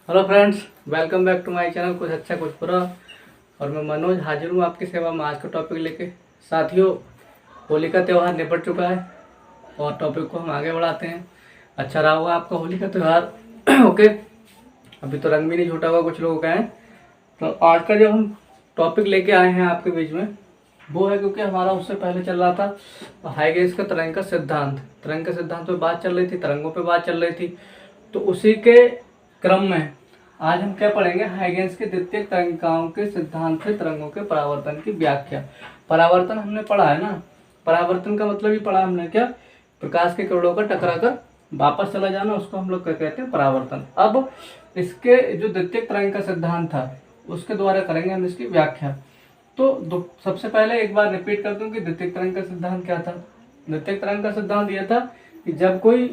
Hello friends, welcome back to my channel कुछ अच्छा कुछ बुरा। और मैं मनोज हाजिर हूँ आपकी सेवा में आज का टॉपिक लेके। साथियों, होली का त्यौहार निपट चुका है और टॉपिक को हम आगे बढ़ाते हैं। अच्छा रहा होगा आपका होली का त्यौहार। ओके, अभी तो रंग भी नहीं छूटा हुआ कुछ लोगों का है। तो आज का जो हम टॉपिक लेके आए हैं आपके बीच में वो है, क्योंकि हमारा उससे पहले चल रहा था हाइगेंस का तरंग का सिद्धांत। तरंग के सिद्धांत पे बात चल रही थी, तरंगों पे बात चल रही थी। तो उसी के क्रम में आज हम क्या पढ़ेंगे, हाइगेंस के द्वितीय तरंगिकाओं के सिद्धांत से तरंगों के परावर्तन की व्याख्या। परावर्तन हमने पढ़ा है ना, परावर्तन का मतलब ही पढ़ा हमने क्या, प्रकाश के किरणों का टकरा कर वापस चला जाना, उसको हम लोग क्या कहते हैं, परावर्तन। अब इसके जो द्वितीय तरंग का सिद्धांत था उसके द्वारा करेंगे हम इसकी व्याख्या। तो सबसे पहले एक बार रिपीट कर दूं कि द्वितीय तरंग का सिद्धांत क्या था। द्वितीय तरंग का सिद्धांत यह था कि जब कोई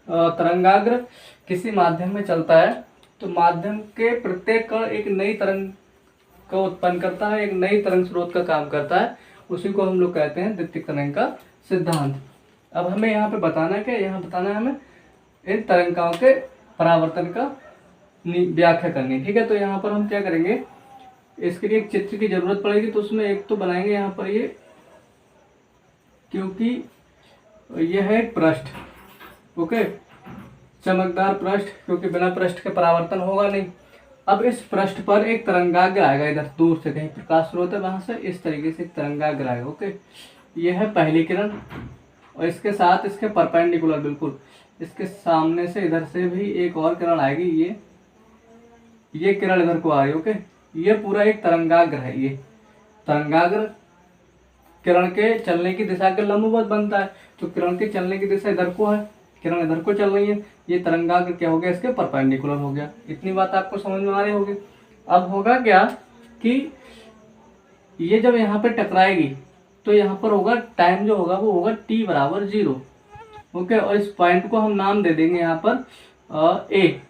तरंगाग्र किसी माध्यम में चलता है तो माध्यम के प्रत्येक कण एक नई तरंग का उत्पन्न करता है, एक नई तरंग स्रोत का काम करता है। उसी को हम लोग कहते हैं द्वितीय तरंग का सिद्धांत। अब हमें यहाँ पे बताना है, क्या यहाँ बताना है हमें इन तरंगिकाओं के परावर्तन का व्याख्या करनी। ठीक है, तो यहाँ पर हम क्या करेंगे, इसके लिए एक चित्र की जरूरत पड़ेगी। तो उसमें एक तो बनाएंगे यहाँ पर ये, क्योंकि यह है एक पृष्ठ। ओके, चमकदार पृष्ठ, क्योंकि बिना पृष्ठ के परावर्तन होगा नहीं। अब इस पृष्ठ पर एक तरंगाग्र आएगा, इधर दूर से कहीं प्रकाश स्रोत है वहां से इस तरीके से एक तरंगाग्र आएगा। ओके, यह है पहली किरण और इसके साथ इसके परपेंडिकुलर, बिल्कुल इसके सामने से इधर से भी एक और किरण आएगी। ये किरण इधर को आ रही है। ओके, ये पूरा एक तरंगाग्र है। ये तरंगाग्र किरण के चलने की दिशा के लंबवत बनता है, तो किरण के चलने की दिशा इधर को है, किरण इधर को चल रही है। ये तरंगाग्र क्या हो गया, इसके परपेंडिकुलर हो गया। इतनी बात आपको समझ में आ रही होगी। अब होगा क्या कि ये जब यहाँ पे टकराएगी तो यहाँ पर होगा टाइम जो होगा वो होगा t बराबर 0। ओके, और इस पॉइंट को हम नाम दे देंगे यहाँ पर ए,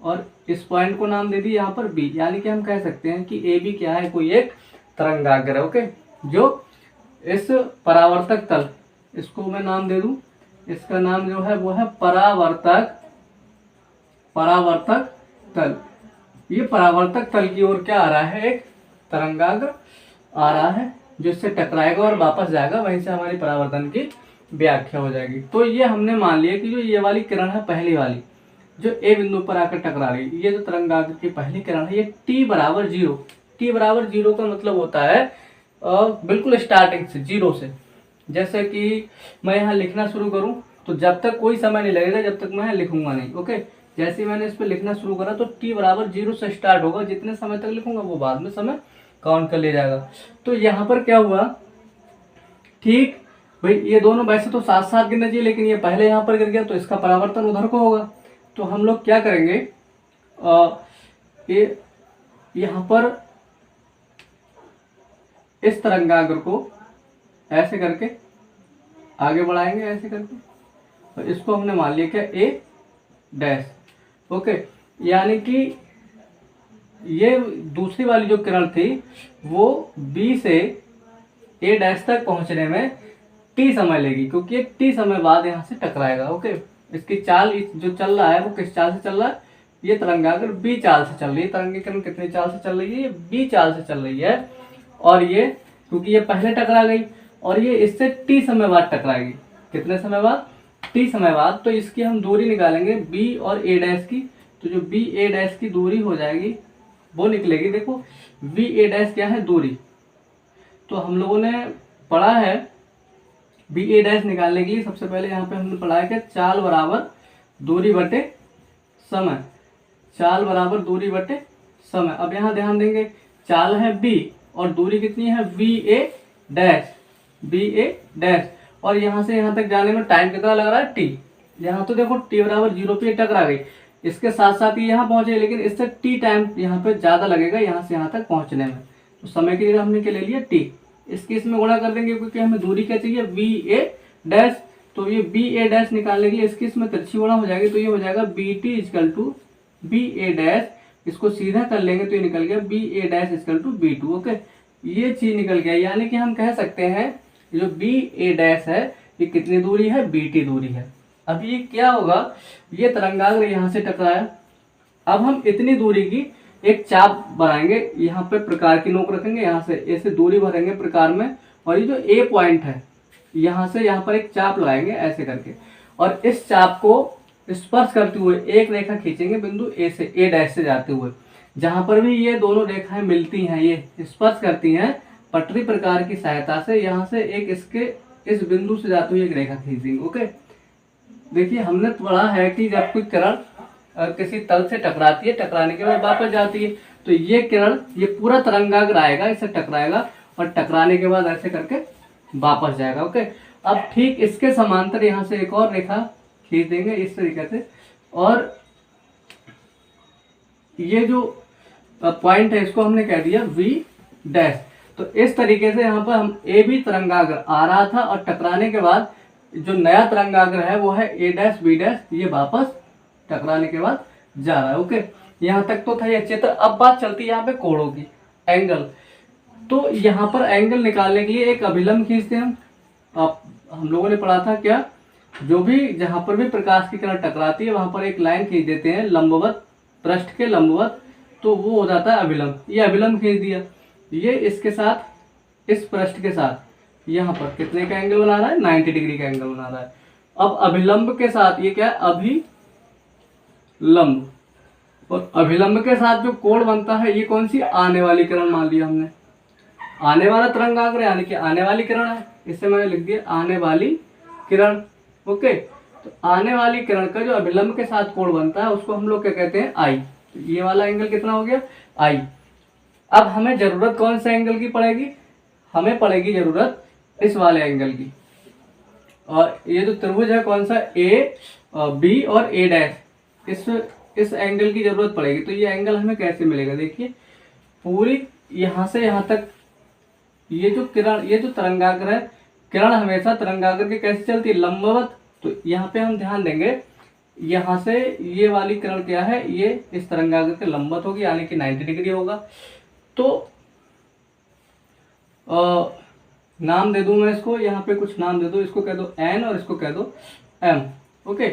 और इस पॉइंट को नाम दे दी यहाँ पर बी। यानी कि हम कह सकते हैं कि ए बी क्या है, कोई एक तरंगाग्र है। ओके, जो इस परावर्तक तल, इसको मैं नाम दे दूं, इसका नाम जो है वो है परावर्तक तल। ये परावर्तक तल की ओर क्या आ रहा है, एक तरंगाग्र आ रहा है जो इससे टकराएगा और वापस जाएगा, वहीं से हमारी परावर्तन की व्याख्या हो जाएगी। तो ये हमने मान लिया कि जो ये वाली किरण है, पहली वाली जो ए बिंदु पर आकर टकरा रही है, ये जो तरंगाग्र की पहली किरण है, ये t बराबर 0। t बराबर 0 का मतलब होता है बिल्कुल स्टार्टिंग से, 0 से। जैसे कि मैं यहाँ लिखना शुरू करूँ तो जब तक कोई समय नहीं लगेगा जब तक मैं लिखूंगा नहीं। ओके, जैसे मैंने इस पर लिखना शुरू करा तो t बराबर 0 से स्टार्ट होगा, जितने समय तक लिखूंगा वो बाद में समय काउंट कर लिया जाएगा। तो यहाँ पर क्या हुआ, ठीक भाई, ये दोनों वैसे तो साथ साथ गिनना चाहिए, लेकिन ये पहले यहाँ पर गिर गया तो इसका परावर्तन उधर को होगा। तो हम लोग क्या करेंगे, ये यहाँ पर इस तरंगाग्र को ऐसे करके आगे बढ़ाएंगे, ऐसे करके, और इसको हमने मान लिया क्या, ए डैश। ओके, यानी कि ये दूसरी वाली जो किरण थी वो बी से ए डैश तक पहुंचने में टी समय लेगी, क्योंकि ये टी समय बाद यहाँ से टकराएगा। ओके, इसकी चाल जो चल रहा है वो किस चाल से चल रहा है, ये तरंगाग्र बी चाल से चल रही है। तरंगी किरण कितनी चाल से चल रही है, ये बी चाल से चल रही है। और ये क्योंकि ये पहले टकरा गई और ये इससे टी समय बाद टकराएगी, कितने समय बाद, टी समय बाद। तो इसकी हम दूरी निकालेंगे बी और ए डैश की, तो जो बी ए डैश की दूरी हो जाएगी वो निकलेगी। देखो बी ए डैश क्या है, दूरी। तो हम लोगों ने पढ़ा है बी ए डैश निकालने के लिए सबसे पहले यहाँ पे हमने पढ़ा है कि चाल बराबर दूरी बटे समय, चाल बराबर दूरी बटे समय। अब यहाँ ध्यान देंगे, चाल है बी और दूरी कितनी है, B A dash, B A dash. और यहाँ से यहाँ तक जाने में टाइम कितना लग रहा है, टी। यहाँ तो देखो टी बराबर 0 पे टकरा गई, इसके साथ साथ ही यहाँ पहुंचे, लेकिन इससे टी टाइम यहाँ पे ज्यादा लगेगा यहाँ से यहाँ तक पहुंचने में। तो समय की जगह हमने क्या ले लिया, टी। इसके इसमें गुणा कर देंगे, क्योंकि हमें दूरी क्या चाहिए, बी ए डैश। तो ये बी ए डैश निकालने के लिए इसकी इसमें तिरछी गुणा हो जाएगी, तो ये हो जाएगा B T is equal to B A dash. इसको सीधा कर लेंगे तो ये निकल गया B A dash is equal to B two. Okay, ये चीज निकल गया। यानी कि हम कह सकते हैं जो बी ए डैश है ये कितनी दूरी है, बी टी दूरी है। अब ये क्या होगा, ये तरंगाग्र यहाँ से टकराया, अब हम इतनी दूरी की एक चाप बनाएंगे, यहाँ पे प्रकार की नोक रखेंगे, यहाँ से ऐसे दूरी भरेंगे प्रकार में, और ये जो ए पॉइंट है यहाँ से यहाँ पर एक चाप लगाएंगे ऐसे करके, और इस चाप को स्पर्श करते हुए एक रेखा खींचेंगे बिंदु ए से, ए डैश से जाते हुए, जहां पर भी ये दोनों रेखाएं मिलती हैं, ये स्पर्श करती हैं, पटरी प्रकार की सहायता से यहाँ से एक इसके इस बिंदु से जाते हुए एक रेखा खींच देंगे। ओके, देखिए हमने पढ़ा है कि जब कोई किरण किसी तल से टकराती है, टकराने के बाद वापस जाती है, तो ये किरण ये पूरा तरंगाग्र आएगा, इससे टकराएगा और टकराने के बाद ऐसे करके वापस जाएगा। ओके, अब ठीक इसके समांतर यहाँ से एक और रेखा खींच देंगे इस तरीके से, और ये जो पॉइंट है इसको हमने कह दिया V डैश। तो इस तरीके से यहाँ पर हम ए भी तरंगाग्र आ रहा था और टकराने के बाद जो नया तरंगाग्र है वो है ए डैश बी डैश, ये वापस टकराने के बाद जा रहा है। ओके, यहाँ तक तो था ये चित्र। अब बात चलती है यहाँ पे कोणों की, एंगल। तो यहाँ पर एंगल निकालने के लिए एक अभिलंब खींचते हैं हम लोगों ने पढ़ा था क्या, जो भी जहाँ पर भी प्रकाश की किरण टकराती है वहां पर एक लाइन खींच देते हैं लंबवत, पृष्ठ के लंबवत, तो वो हो जाता है अभिलंब। ये अभिलंब खींच दिया, ये इसके साथ इस पृष्ठ के साथ यहाँ पर कितने का एंगल बना रहा है, 90 डिग्री का एंगल बना रहा है। अब अभिलंब के साथ ये क्या है, अभिलंब, और अभिलंब के साथ जो कोण बनता है ये कौन सी, आने वाली किरण मान लिया हमने, आने वाला तरंगाग्र यानी कि आने वाली किरण है, इससे मैंने लिख दिया आने वाली किरण। ओके, तो आने वाली किरण का जो अभिलंब के साथ कोण बनता है उसको हम लोग क्या कहते हैं, आई। तो ये वाला एंगल कितना हो गया, आई। अब हमें जरूरत कौन से एंगल की पड़ेगी, हमें पड़ेगी जरूरत इस वाले एंगल की, और ये जो त्रिभुज है कौन सा, ए बी और ए डैश, इस एंगल की जरूरत पड़ेगी। तो ये एंगल हमें कैसे मिलेगा, देखिए पूरी यहाँ से यहाँ तक ये जो किरण, ये जो तरंगाग्र है, किरण हमेशा तरंगाग्र के कैसे चलती है, लंबवत। तो यहाँ पे हम ध्यान देंगे, यहाँ से ये वाली किरण क्या है, ये इस तरंगाग्र के लंबवत होगी यानी कि 90 डिग्री होगा। तो नाम दे दूं मैं इसको, यहाँ पे कुछ नाम दे दो, इसको कह दो एन और इसको कह दो एम। ओके,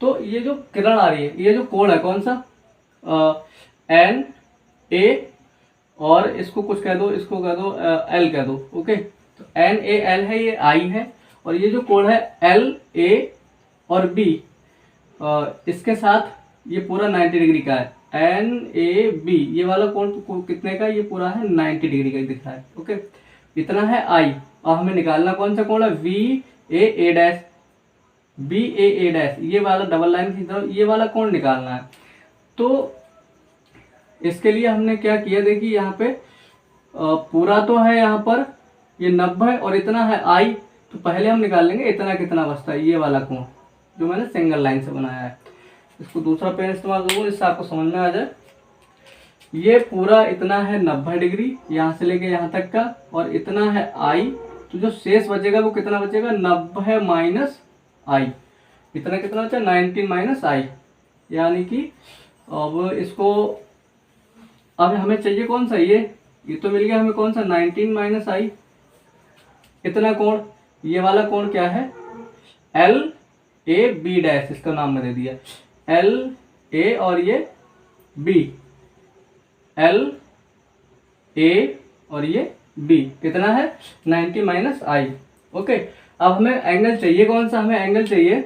तो ये जो किरण आ रही है, ये जो कोण है कौन सा, एन ए, और इसको कुछ कह दो, इसको कह दो एल कह दो। ओके, तो एन ए एल है, ये आई है, और ये जो कोण है एल ए और बी, इसके साथ ये पूरा 90 डिग्री का है, एन ए बी, ये वाला कोण कितने का, ये पूरा है 90 डिग्री का दिख रहा है। ओके, इतना है आई, और हमें निकालना कौन सा कोण है, V A dash, B A dash, ये वाला डबल लाइन खींच रहा हूं, ये वाला कोण निकालना है। तो इसके लिए हमने क्या किया, देखिए यहाँ पे पूरा तो है यहाँ पर ये 90 और इतना है आई, तो पहले हम निकाल लेंगे इतना कितना बचता है, ये वाला कोण जो मैंने सिंगल लाइन से बनाया है। इसको दूसरा पेन इस्तेमाल करूँगा जिससे आपको समझ में आ जाए। ये पूरा इतना है 90 डिग्री यहाँ से लेके यहाँ तक का, और इतना है आई, तो जो शेष बचेगा वो कितना बचेगा, 90 माइनस आई, इतना कितना बचा, 90 माइनस आई, यानी कि अब इसको, अब हमें चाहिए कौन सा, ये तो मिल गया हमें कौन सा, 19 माइनस आई, इतना कोण, ये वाला कोण क्या है, एल ए बी डैश, इसका नाम मैंने दे दिया एल ए और ये बी, एल ए और ये बी, कितना है 90 माइनस आई। ओके, अब हमें एंगल चाहिए कौन सा, हमें एंगल चाहिए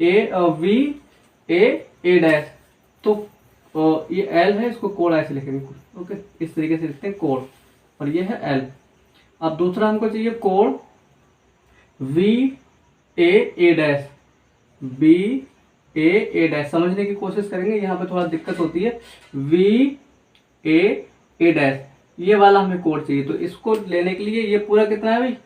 ए वी ए डैश, तो ये एल है, इसको कोण ऐसे लिखेंगे। ओके, इस तरीके से लिखते हैं कोण, और ये है एल। अब दूसरा हमको चाहिए कोण V A dash, B A dash, समझने की कोशिश करेंगे, यहाँ पे थोड़ा दिक्कत होती है, वी ए डैश, ये वाला हमें कोण चाहिए। तो इसको लेने के लिए ये पूरा कितना है भाई,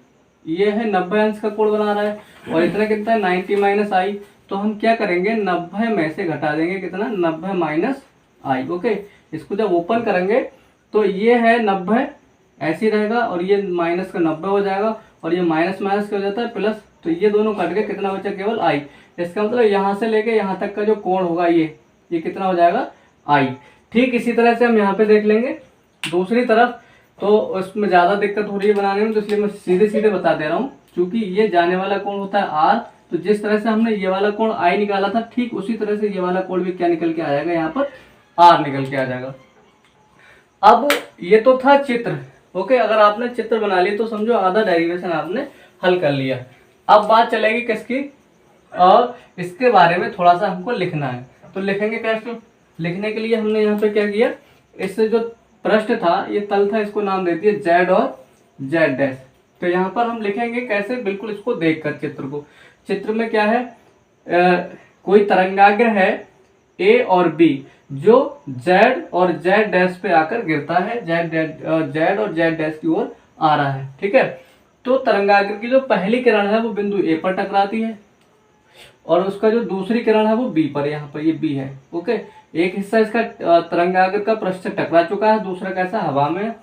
ये है 90 अंश का कोण बना रहा है, और इतना कितना है 90 माइनस आई। तो हम क्या करेंगे, 90 में से घटा देंगे कितना, 90 माइनस आई। ओके, इसको जब ओपन करेंगे तो ये है 90 ऐसे ही रहेगा, और ये माइनस का 90 हो जाएगा, और ये माइनस माइनस क्या हो जाता है प्लस, तो ये दोनों कट के कितना बचा, केवल आई। इसका मतलब यहाँ से लेके यहाँ तक का जो कोण होगा ये कितना हो जाएगा, आई। ठीक इसी तरह से हम यहाँ पे देख लेंगे दूसरी तरफ, तो उसमें ज़्यादा दिक्कत हो रही है बनाने में, तो इसलिए मैं सीधे सीधे बता दे रहा हूँ। क्योंकि ये जाने वाला कोण होता है आर, तो जिस तरह से हमने ये वाला कोण आई निकाला था, ठीक उसी तरह से ये वाला कोण भी क्या निकल के आ जाएगा यहाँ पर, आर निकल के आ जाएगा। अब ये तो था चित्र। ओके, अगर आपने चित्र बना लिया तो समझो आधा डेरिवेशन आपने हल कर लिया। अब बात चलेगी किसकी, और इसके बारे में थोड़ा सा हमको लिखना है। तो लिखेंगे कैसे? लिखने के लिए हमने यहाँ पे क्या किया, इससे जो पृष्ठ था, ये तल था, इसको नाम दे दिया जेड और जेड डैश। तो यहाँ पर हम लिखेंगे कैसे, बिल्कुल इसको देखकर चित्र को। चित्र में क्या है, कोई तरंगाग्र है ए और बी, जो जेड और जेड डैश पे आकर गिरता है, जेड और जेड डैश की ओर आ रहा है। ठीक है, तो तरंगाग्र की जो पहली किरण है वो बिंदु ए पर टकराती है, और उसका जो दूसरी किरण है वो बी पर, यहाँ पर ये बी है। ओके, एक हिस्सा इसका तरंगाग्र का पृष्ठ से टकरा चुका है, दूसरा कैसा हवा में।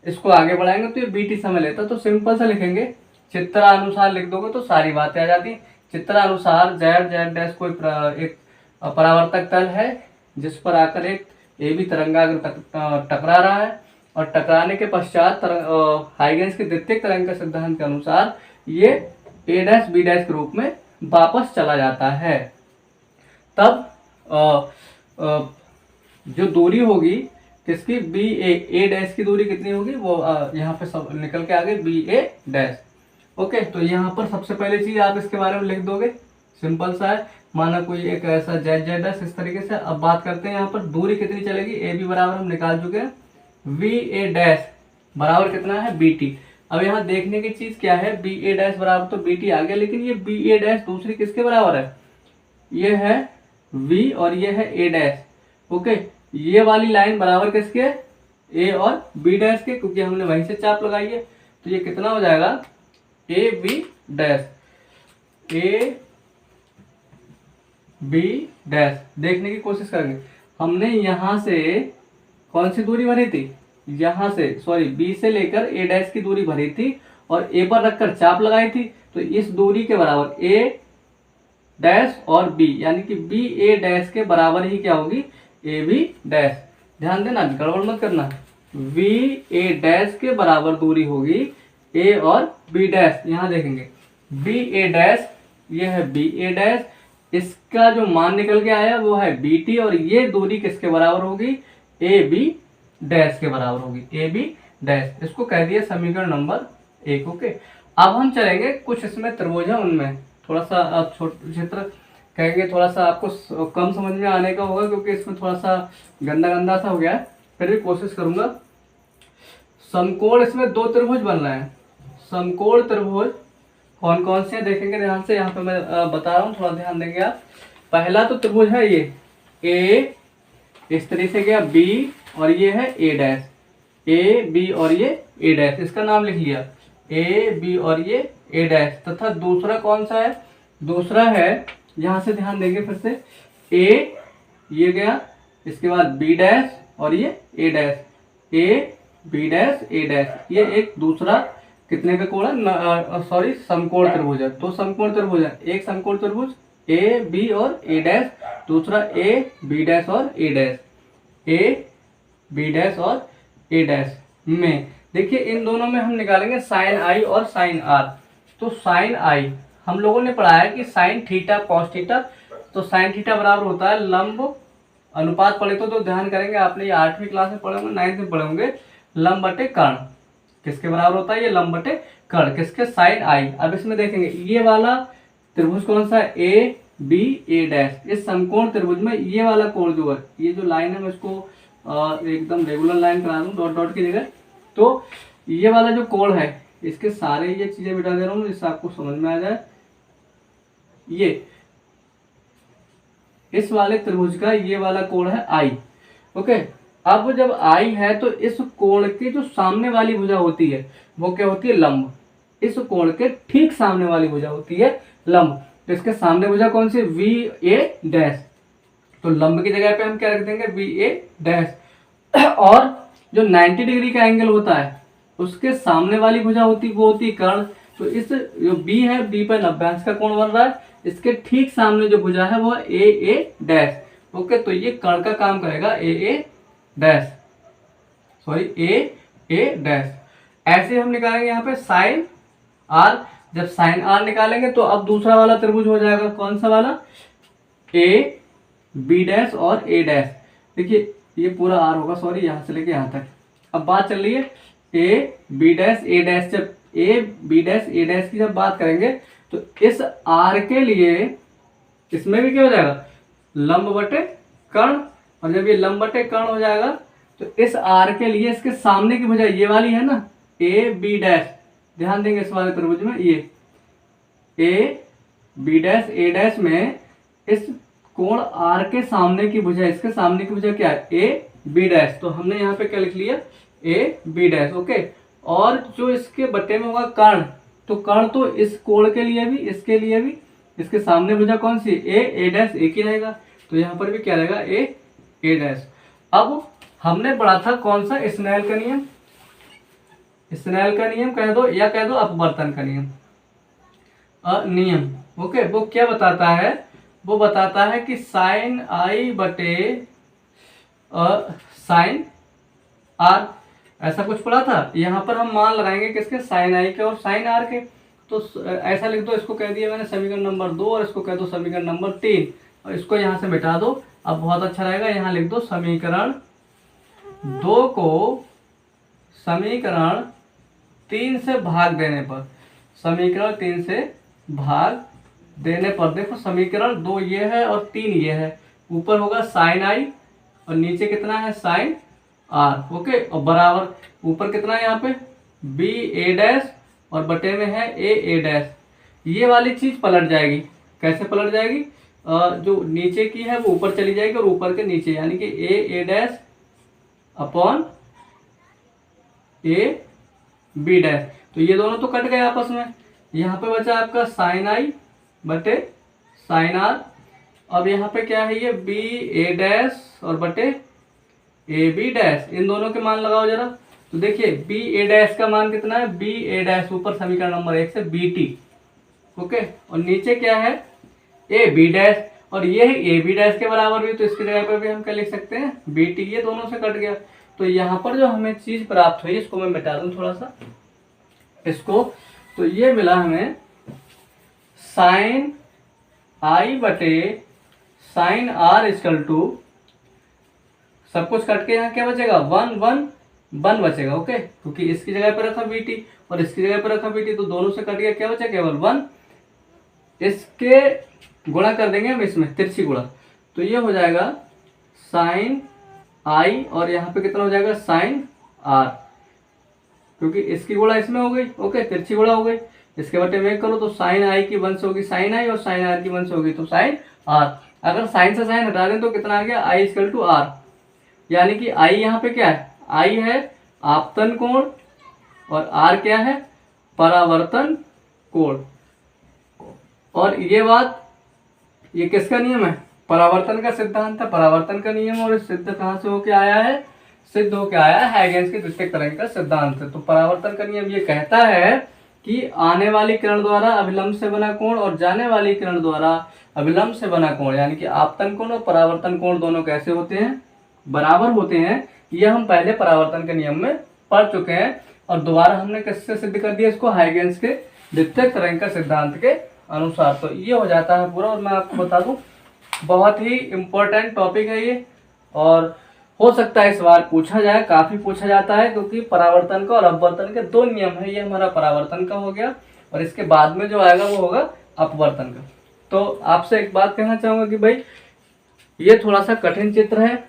इसको आगे बढ़ाएंगे तो ये बीटी समय लेता है। तो सिंपल सा लिखेंगे, चित्रानुसार लिख दोगे तो सारी बातें आ जाती। चित्रानुसार जेड जेड डैश कोई एक परावर्तक तल है जिस पर आकर एक ए बी तरंगाग्र टकरा रहा है, और टकराने के पश्चात हाइगेंस के द्वितीयक तरंग के सिद्धांत के अनुसार ये ए डैश बी डैश के रूप में वापस चला जाता है। तब जो दूरी होगी किसकी, बी ए डैश की दूरी कितनी होगी, वो यहाँ पे सब निकल के आ गई बी ए डैश। ओके, तो यहाँ पर सबसे पहली चीज आप इसके बारे में लिख दोगे, सिंपल सा है। माना कोई एक ऐसा जेड जेड डैश इस तरीके से। अब बात करते हैं यहाँ पर दूरी कितनी चलेगी, ए बी बराबर हम निकाल चुके हैं, वी ए डैश बराबर कितना है, बी टी। अब यहाँ देखने की चीज क्या है, बी ए डैश बराबर तो बी टी आ गया, लेकिन ये बी ए डैश दूसरी किसके बराबर है, ये है वी और ये है ए डैश। ओके, ये वाली लाइन बराबर किसके है, ए और बी डैश के, क्योंकि हमने वहीं से चाप लगाई है। तो ये कितना हो जाएगा, A B dash, A B dash. देखने की कोशिश करेंगे, हमने यहां से कौन सी दूरी भरी थी, यहां से सॉरी बी से लेकर ए डैश की दूरी भरी थी, और ए पर रखकर चाप लगाई थी। तो इस दूरी के बराबर ए डैश और बी, यानी कि बी ए डैश के बराबर ही क्या होगी, ए बी डैश। ध्यान देना, गड़बड़ मत करना। वी ए डैश के बराबर दूरी होगी ए और बी डैश। यहाँ देखेंगे बी ए डैश, ये है बी ए डैश, इसका जो मान निकल के आया वो है बी टी, और ये दूरी किसके बराबर होगी, ए बी डैश के बराबर होगी, ए बी डैश। इसको कह दिया समीकरण नंबर 1। ओके, अब हम चलेंगे कुछ इसमें त्रिभुज है, उनमें थोड़ा सा चित्र कहेंगे, थोड़ा सा आपको कम समझ में आने का होगा, क्योंकि इसमें थोड़ा सा गंदा गंदा सा हो गया है, फिर भी कोशिश करूंगा। समकोण, इसमें 2 त्रिभुज बन रहे हैं। समकोण त्रिभुज कौन कौन से देखेंगे ध्यान से, यहाँ पे मैं बता रहा हूँ, थोड़ा ध्यान देंगे आप। पहला तो त्रिभुज है ये ए, इस तरीके से गया बी, और ये है ए डैश, ए बी और ये ए डैश, इसका नाम लिख लिया ए बी और ये ए डैश। तथा दूसरा कौन सा है, दूसरा है, यहाँ से ध्यान देंगे फिर से, ए ये गया, इसके बाद बी डैश और ये A dash, A B dash A dash. ये एक दूसरा कितने का कोण है, सॉरी समकोण त्रिभुज है। तो समकोण त्रिभुज है, एक समकोण त्रिभुज ए बी और ए डैश, दूसरा ए बी डैश और ए डैश, ए बी डैश और ए डैश में देखिए इन दोनों में हम निकालेंगे साइन आई और साइन आर। तो साइन आई हम लोगों ने पढ़ा है कि साइन थीटा कॉस थीटा, तो साइन थीटा बराबर होता है लंब अनुपात, पढ़े तो ध्यान करेंगे, आपने ये 8वीं क्लास में पढ़े होंगे, 9th में पढ़े होंगे, लंब बटे कर्ण किसके बराबर होता है, ये लंब बटे कर्ण किसके, साइन आई। अब इसमें देखेंगे ये वाला त्रिभुज कौन सा है, ए बी ए डैश। इस समकोण त्रिभुज में ये वाला कोण जो है, ये जो लाइन है मैं इसको एकदम रेगुलर लाइन करा दूं डॉट डॉट की जगह। तो ये वाला जो कोण है, इसके सारे ये चीजें मिटा दे रहा हूँ जिससे आपको समझ में आ जाए। ये इस वाले त्रिभुज का ये वाला कोण है आई। ओके, अब जब आई है तो इस कोण की जो सामने वाली भुजा होती है वो क्या होती है, लंब। इस कोण के ठीक सामने वाली भुजा होती है लंब। तो इसके सामने भुजा कौन सी, वी ए डैश। तो लंब की जगह पे हम क्या रख देंगे, वी ए डैश। और जो 90 डिग्री का एंगल होता है उसके सामने वाली भुजा होती वो होती कर्ण। तो इस जो बी है, बी पर 90 अंश का कोण बन रहा है, इसके ठीक सामने जो भुजा है वो ए ए डैश। ओके, तो ये कर्ण का काम करेगा ए ए डैश, सॉरी ए ए डैश। ऐसे हम निकालेंगे यहाँ पे साइन आर। जब साइन आर निकालेंगे तो अब दूसरा वाला त्रिभुज हो जाएगा, कौन सा वाला, ए बी डैश और ए डैश। देखिए ये पूरा आर होगा, सॉरी, यहाँ से लेके यहाँ तक। अब बात चल रही है A B dash A dash, जब A B dash A dash की जब बात करेंगे तो इस आर के लिए इसमें भी क्या हो जाएगा, लंब बटे कर्ण, और जब ये लंब बटे कर्ण हो जाएगा तो इस आर के लिए इसके सामने की भुजा ये वाली है ना, ए बी डैश, ध्यान देंगे इस वाले त्रिभुज में, ये A B dash A dash में इस कोण आर के सामने की भुजा, इसके सामने की भुजा क्या है, ए बी डैश। तो हमने यहाँ पे क्या लिख लिया, ए बी डैश, ओके। और जो इसके बटे में होगा कर्ण, तो कर्ण तो इस कोण के लिए भी, इसके लिए भी, इसके सामने भुजा कौन सी, ए डैश, एक ही रहेगा, तो यहाँ पर भी क्या रहेगा, ए डैश। अब हमने पढ़ा था कौन सा, स्नेल का नियम, स्नेल का नियम कह दो या कह दो अपवर्तन का नियम, नियम, ओके। वो क्या बताता है, वो बताता है कि साइन आई बटे साइन आर, ऐसा कुछ पढ़ा था। यहाँ पर हम मान लगाएंगे किसके, साइन आई के और साइन आर के। तो ऐसा लिख दो, इसको कह दिया मैंने समीकरण नंबर 2 और इसको कह दो समीकरण नंबर 3, और इसको यहाँ से मिटा दो। अब बहुत अच्छा रहेगा, यहाँ लिख दो समीकरण 2 को समीकरण 3 से भाग देने पर, समीकरण 3 से भाग देने पर, देखो समीकरण 2 ये है और 3 ये है, ऊपर होगा साइन आई और नीचे कितना है, साइन आर, ओके। और बराबर ऊपर कितना है यहाँ पे, बी ए डैश और बटे में है ए डैश। ये वाली चीज पलट जाएगी, कैसे पलट जाएगी, जो नीचे की है वो ऊपर चली जाएगी और ऊपर के नीचे, यानी कि A dash upon A B dash. तो ये दोनों तो कट गए आपस में, यहाँ पे बचा आपका साइन आई बटे साइन आर। अब यहाँ पे क्या है, ये बी ए डैश और बटे ए बी डैश, इन दोनों के मान लगाओ जरा। तो देखिए बी ए डैश का मान कितना है, बी ए डैश, ऊपर समीकरण नंबर 1 से बी टी, ओके। और नीचे क्या है, ए बी डैश, और ये है ए बी डैश के बराबर भी, तो इसकी जगह पर भी हम क्या लिख सकते हैं, बी टी, ये दोनों से कट गया। तो यहाँ पर जो हमें चीज प्राप्त हुई, इसको मैं मिटा दूं थोड़ा सा इसको, तो ये मिला हमें साइन आई बटे साइन आर इक्वल टू, सब कुछ कट के यहाँ क्या बचेगा, 1 बचेगा, ओके। क्योंकि इसकी जगह पर रखा बीटी और इसकी जगह पर रखा बीटी, तो दोनों से कट गया, क्या बचा, केवल 1। इसके गुणा कर देंगे हम इसमें, तिरछी गुणा, तो ये हो जाएगा साइन आई और यहाँ पे कितना हो जाएगा, साइन आर, क्योंकि इसकी गुणा इसमें हो गई, ओके, तिरछी गुणा हो गई। इसके बटे में करो तो साइन आई की 1 से होगी साइन आई और साइन आर की 1 से होगी तो साइन आर। अगर साइन से साइन हटा दें तो कितना आ गया, आई इक्वल टू आर, यानी कि आई यहाँ पे क्या है, आई है आपतन कोण और आर क्या है, परावर्तन कोण। और ये बात, ये किसका नियम है, परावर्तन का सिद्धांत है, परावर्तन का नियम। और सिद्ध कहाँ से होके आया है, सिद्ध होके आया है हैगेन्स के द्वितीयक तरंग का सिद्धांत है। तो परावर्तन का नियम ये कहता है कि आने वाली किरण द्वारा अभिलंब से बना कोण और जाने वाली किरण द्वारा अभिलंब से बना कोण, यानी कि आपतन कोण और परावर्तन कोण दोनों कैसे होते हैं, बराबर होते हैं। यह हम पहले परावर्तन के नियम में पढ़ चुके हैं और दोबारा हमने किससे सिद्ध कर दिया इसको, हैगेन्स के द्वितीयक तरंग का सिद्धांत के अनुसार। तो ये हो जाता है पूरा। और मैं आपको बता दूं, बहुत ही इम्पोर्टेंट टॉपिक है ये, और हो सकता है इस बार पूछा जाए, काफी पूछा जाता है, क्योंकि परावर्तन का और अपवर्तन के 2 नियम है। ये हमारा परावर्तन का हो गया और इसके बाद में जो आएगा वो होगा अपवर्तन का। तो आपसे एक बात कहना चाहूंगा कि भाई ये थोड़ा सा कठिन चित्र है,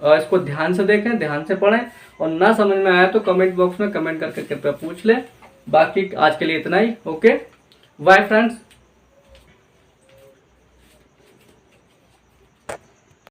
और इसको ध्यान से देखें, ध्यान से पढ़ें, और ना समझ में आया तो कमेंट बॉक्स में कमेंट करके कृपया पूछ लें। बाकी आज के लिए इतना ही, ओके, बाय फ्रेंड्स।